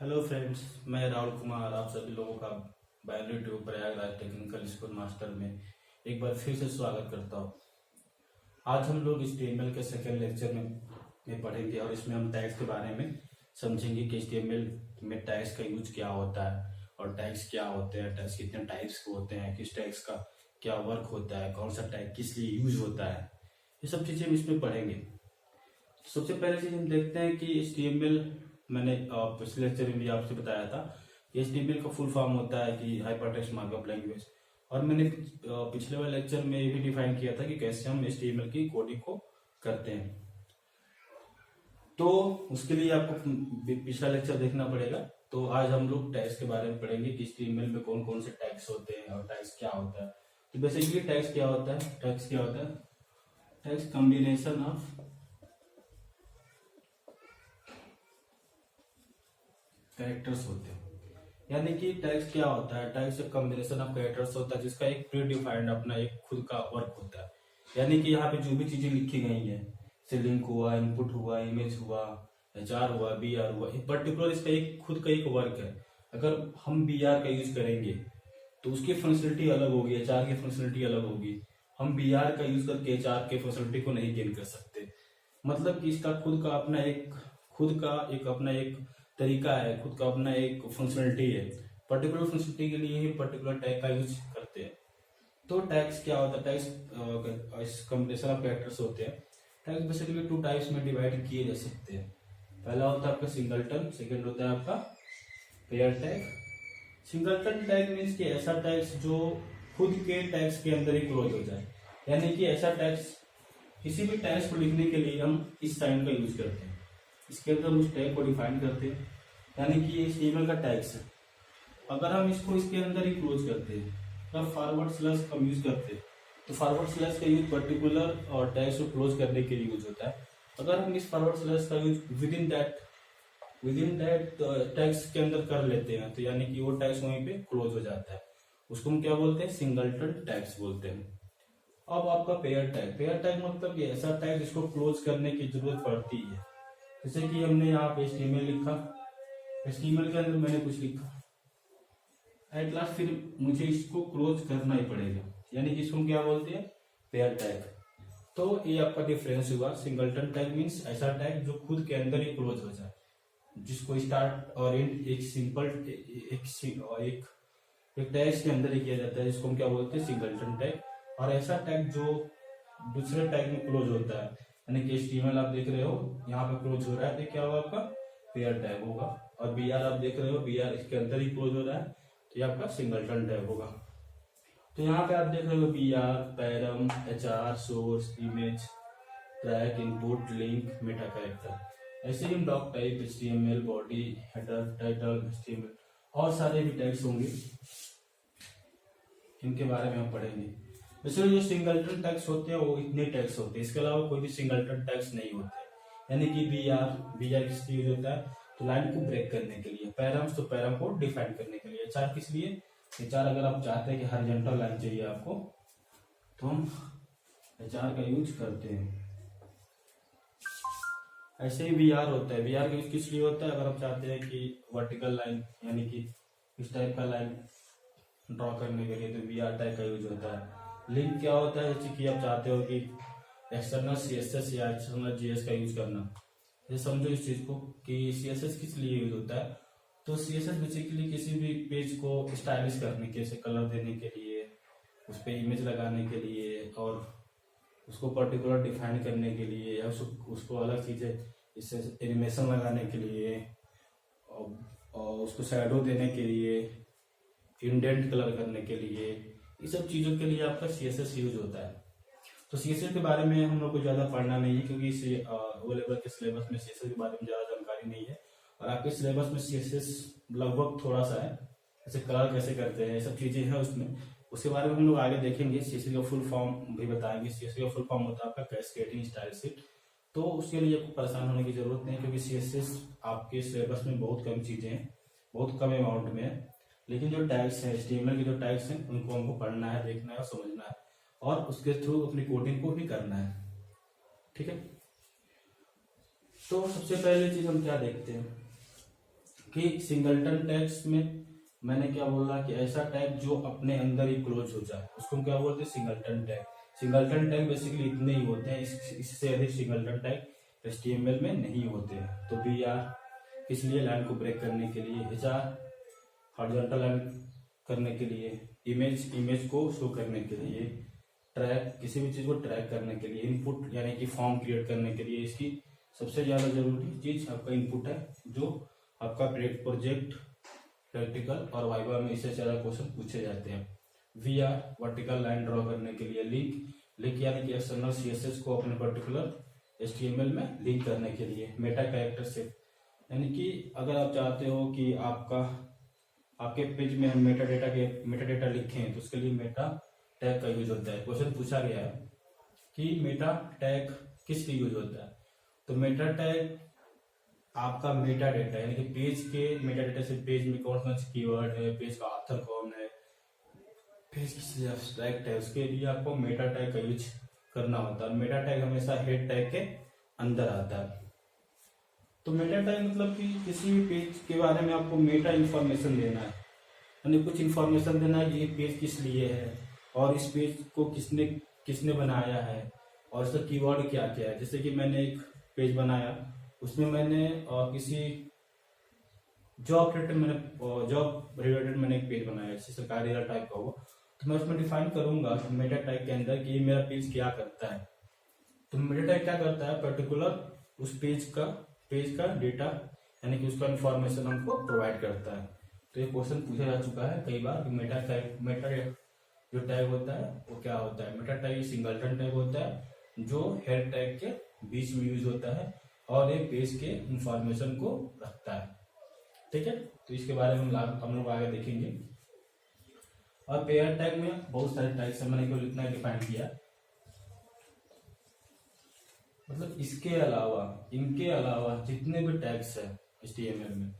Hello friends, मैं राहुल कुमार आप सभी लोगों का biology tube Prayagraj technical school master में एक बार फिर से स्वागत करता हूँ। आज हम लोग HTML के सेकेंड लेक्चर में पढ़ेंगे और इसमें हम टैग्स के बारे में समझेंगे कि HTML में टैग्स का यूज क्या होता है और टैग्स क्या होते हैं, टैग्स कितने टाइप्स के होते हैं, किस टैग्स का क्या वर्क होता है, कौन सा टैग किस लिए यूज होता है, ये सब चीज़ें हम इसमें पढ़ेंगे। सबसे पहले चीज हम देखते हैं कि HTML मैंने पिछले लेक्चर में भी आपसे बताया था कि HTML का फुल फॉर्म होता है कि हाइपरटेक्स्ट मार्कअप लैंग्वेज। और मैंने पिछले वाले लेक्चर में ये भी डिफाइन किया था कि कैसे हम HTML की कोडिंग को करते हैं। तो उसके लिए आपको पिछला लेक्चर देखना पड़ेगा। तो आज हम लोग टैग्स के बारे में पढ़ेंगे कि HTML में कौन कौन से टैग्स होते हैं और टैग्स क्या होता है। तो बेसिकली टैग्स क्या होता है? टैग्स कॉम्बिनेशन ऑफ कैरेक्टर्स होते हैं। यानी कि टैग्स क्या होता है? टैग्स एक कॉम्बिनेशन ऑफ कैरेक्टर्स होता है जिसका एक प्री डिफाइंड अपना एक खुद का वर्क होता है। यानी कि यहाँ पे जो भी चीजें लिखी गई हैं, से लिंक हुआ, इनपुट हुआ, इमेज हुआ, HR हुआ, BR हुआ, पर्टिकुलर इसका एक खुद का एक वर्क है। अगर हम BR का यूज करेंगे तो उसकी फंक्शनलिटी अलग होगी, HR की फंक्शनलिटी अलग होगी। हम BR का यूज करके HR के फंक्शनलिटी को नहीं गेन कर सकते। मतलब कि इसका खुद का अपना एक तरीका है, खुद का अपना एक फंक्शनलिटी है। पर्टिकुलर फंक्शनलिटी के लिए ही पर्टिकुलर टैग का यूज करते हैं। तो टैग्स क्या होता है? टैग्स कॉम्बिनेशन ऑफ कैरेक्टर्स होते हैं। टैग्स बेसिकली 2 टाइप्स में डिवाइड किए जा सकते हैं। पहला होता है आपका सिंगलटन, सेकंड होता है आपका pair tag. Singleton tag means कि ऐसा टैग्स जो खुद के टैग्स के अंदर ही क्लोज हो जाए। यानी कि ऐसा टैग्स, किसी भी टैग्स को लिखने के लिए हम इस साइन का यूज करते हैं, इसके अंदर उस टैग को डिफाइन करते हैं। यानी कि ये HTML का टैग्स है। अगर हम इसको इसके अंदर ही क्लोज करते हैं, अगर फॉरवर्ड स्लैश का यूज करते हैं तो फॉरवर्ड स्लैश का यूज पर्टिकुलर और टैग्स को क्लोज करने के लिए यूज होता है। अगर हम इस फॉरवर्ड स्लैश का use with in that tags के अंदर कर लेते हैं तो यानी कि वो टैग्स वहीं पे क्लोज हो जाता है। उसको हम क्या बोलते हैं? सिंगलटन टैग्स बोलते हैं। अब आपका पेयर टैग मतलब कि ऐसा टैग जिसको क्लोज करने की जरूरत पड़ती है। जैसे कि हमने यहाँ पे HTML लिखा, HTML के अंदर मैंने कुछ लिखा, एट लास्ट फिर मुझे इसको क्लोज करना ही पड़ेगा। यानी कि इसको क्या बोलते हैं? Pair tag. तो ये आपका डिफरेंस हुआ। सिंगलटन टैग मीन्स ऐसा टैग जो खुद के अंदर ही क्लोज हो जाए, जिसको स्टार्ट और एंड एक सिंपल एक टैग के अंदर ही किया जाता है, जिसको हम क्या बोलते हैं? Singleton tag. और ऐसा टैग जो दूसरे टैग में क्लोज होता है, यानी कि HTML आप देख रहे हो यहाँ पे क्लोज हो रहा है, तो क्या होगा? आपका पेयर टैग होगा। और BR आप देख रहे हो, BR इसके अंदर ही क्लोज हो रहा है, तो ये आपका सिंगलटन टैग होगा। तो यहाँ पे आप देख रहे हो BR, param, HR, source, image, track, input, link, meta character. ऐसे ही doctype, HTML, body, header, title, HTML और सारे भी टैग्स होंगे, इनके बारे में हम पढ़ेंगे। वैसे जो सिंगलटन टैग्स होते हैं वो इतने टैग्स होते हैं, इसके अलावा कोई भी सिंगलटन टैग्स नहीं होते। यानी कि BR किस लिए यूज होता है? तो लाइन को ब्रेक करने के लिए। पैरम्स तो पैरम को डिफाइन करने के लिए। HR किस लिए? HR अगर आप चाहते हैं कि हॉरिजॉन्टल लाइन चाहिए आपको तो हम HR का यूज करते हैं। ऐसे ही BR होता है। BR का यूज किस लिए होता है? अगर आप चाहते हैं कि वर्टिकल लाइन यानी कि इस टाइप का लाइन ड्रॉ करने के लिए तो BR टैग का यूज होता है। लिंक क्या होता है? जैसे कि आप चाहते हो कि एक्सटर्नल CSS या एक्सटर्नल JS का यूज करना। ये समझो इस चीज को कि CSS किस लिए यूज होता है। तो CSS बेसिकली किसी भी पेज को स्टाइलिश करने के, जैसे कलर देने के लिए, उस पर इमेज लगाने के लिए, और उसको पर्टिकुलर डिफाइन करने के लिए, या उसको अलग चीजें इससे एनिमेशन लगाने के लिए, और उसको शैडो देने के लिए, इंडेंट कलर करने के लिए, ये सब चीजों के लिए आपका CSS यूज होता है। तो CSS के बारे में हम लोग को ज्यादा पढ़ना नहीं है, क्योंकि इस ओ लेवल के सिलेबस में CSS के बारे में ज्यादा जानकारी नहीं है। और आपके सिलेबस में CSS लगभग थोड़ा सा है, जैसे कलर कैसे करते हैं, ये सब चीजें हैं उसमें। उसके बारे में हम लोग आगे देखेंगे। CSS का फुल फॉर्म भी बताएंगे। CSS का फुल फॉर्म होता है आपका कैस्केडिंग स्टाइल शीट। तो उसके लिए आपको परेशान होने की जरूरत नहीं, क्योंकि CSS आपके सिलेबस में बहुत कम चीजें हैं, बहुत कम अमाउंट में है। लेकिन जो टैग्स है, HTML के जो टैग्स हैं, उनको हमको पढ़ना है, देखना है और समझना है, और उसके थ्रू अपनी कोडिंग को भी करना है। ठीक है। तो सबसे पहले चीज हम क्या देखते हैं? कि सिंगलटन टैग्स में मैंने क्या बोला कि ऐसा टैग जो अपने अंदर ही क्लोज हो जाए उसको हम क्या बोलते हैं, singleton tag. Singleton tag basically इतने ही होते हैं, इससे अधिक सिंगलटन टैग HTML में नहीं होते हैं। तो BR किस लिए, लाइन को ब्रेक करने के लिए, HR हॉरिजॉन्टल लाइन करने के लिए, इमेज को शो करने के लिए, ट्रैक किसी भी चीज को ट्रैक करने के लिए, इनपुट यानी कि फॉर्म क्रिएट करने के लिए इसकी सबसे ज्यादा जरूरी चीज आपका इनपुट है, जो आपका प्रोजेक्ट, प्रैक्टिकल और वाइवा में इससे ज्यादा क्वेश्चन पूछे जाते हैं। VR वर्टिकल लाइन ड्रॉ करने के लिए, लिंक यानी कि एक्सटर्नल CSS को अपने पर्टिकुलर HTML में लिंक करने के लिए, मेटा कैरेक्टर से यानी कि अगर आप चाहते हो कि आपके पेज में मेटा डेटा लिखें तो उसके लिए मेटा टैग का यूज होता है। क्वेश्चन पूछा गया है कि मेटा टैग किस लिए यूज होता है, तो मेटा टैग आपका मेटा डेटा यानी कि पेज के मेटा डेटा से पेज में कौन कौन से कीवर्ड है, पेज का ऑथर कौन है, पेज किस लिए एब्स्ट्रैक्ट है, उसके लिए आपको मेटा टैग का यूज करना होता है। मेटा टैग हमेशा हेड टैग के अंदर आता है। तो मेटा टैग मतलब कि किसी भी पेज के बारे में आपको मेटा इंफॉर्मेशन देना है, यानी कुछ इंफॉर्मेशन देना है, ये पेज किस लिए है और इस पेज को किसने बनाया है और इसका कीवर्ड क्या क्या है। जैसे कि मैंने एक पेज बनाया, उसमें मैंने किसी जॉब रिलेटेड मैंने एक पेज बनाया, जैसे सरकारी टाइप का हुआ, तो मैं उसमें डिफाइन करूंगा मेटा टैग के अंदर कि मेरा पेज क्या करता है। तो मेटा टैग क्या करता है, पर्टिकुलर उस पेज का डेटा यानी कि उसका इंफॉर्मेशन हमको प्रोवाइड करता है। तो ये क्वेश्चन पूछा जा चुका है कई बार कि मेटा जो टैग होता है वो क्या होता है। मेटा टैग सिंगलटन टैग होता है जो हेड टैग के बीच में यूज होता है और ये पेज के इंफॉर्मेशन को रखता है। ठीक है, तो इसके बारे में हम लोग आगे देखेंगे। और पेयर टैग में बहुत सारे टैग्स है, मैंने केवल इतना डिफाइन किया, मतलब इनके अलावा जितने भी टैग्स है HTML में